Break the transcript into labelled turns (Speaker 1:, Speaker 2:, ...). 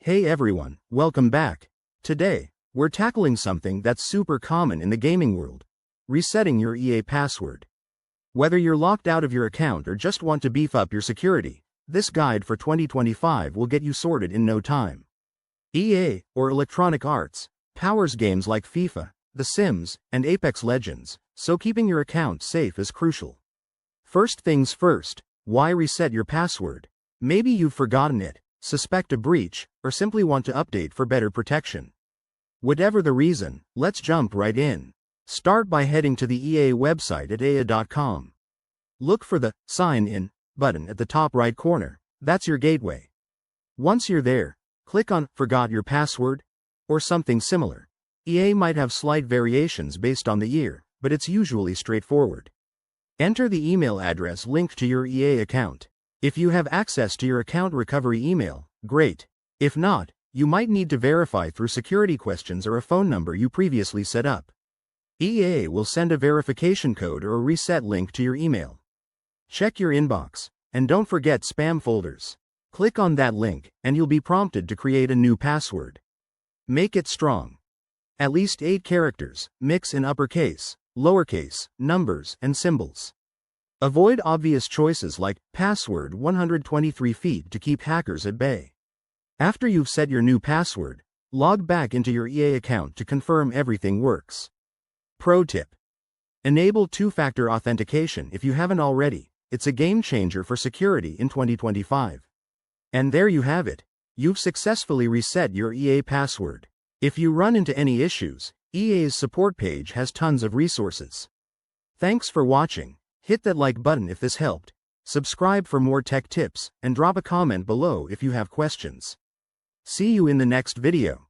Speaker 1: Hey everyone, welcome back. Today, we're tackling something that's super common in the gaming world: resetting your EA password. Whether you're locked out of your account or just want to beef up your security, this guide for 2025 will get you sorted in no time. EA, or Electronic Arts, powers games like FIFA, The Sims, and Apex Legends, so keeping your account safe is crucial. First things first, why reset your password? Maybe you've forgotten it, suspect a breach, or simply want to update for better protection. Whatever the reason, let's jump right in. Start by heading to the EA website at ea.com. Look for the Sign In button at the top right corner. That's your gateway. Once you're there, click on Forgot Your Password or something similar. EA might have slight variations based on the year, but it's usually straightforward. Enter the email address linked to your EA account. If you have access to your account recovery email, great. If not, you might need to verify through security questions or a phone number you previously set up. EA will send a verification code or a reset link to your email. Check your inbox, and don't forget spam folders. Click on that link, and you'll be prompted to create a new password. Make it strong. At least 8 characters, mix in uppercase, lowercase, numbers, and symbols. Avoid obvious choices like password 123 feet to keep hackers at bay. After you've set your new password, log back into your EA account to confirm everything works. Pro tip: enable two-factor authentication if you haven't already. It's a game changer for security in 2025. And there you have it. You've successfully reset your EA password. If you run into any issues, EA's support page has tons of resources. Thanks for watching. Hit that like button if this helped. Subscribe for more tech tips, and drop a comment below if you have questions. See you in the next video.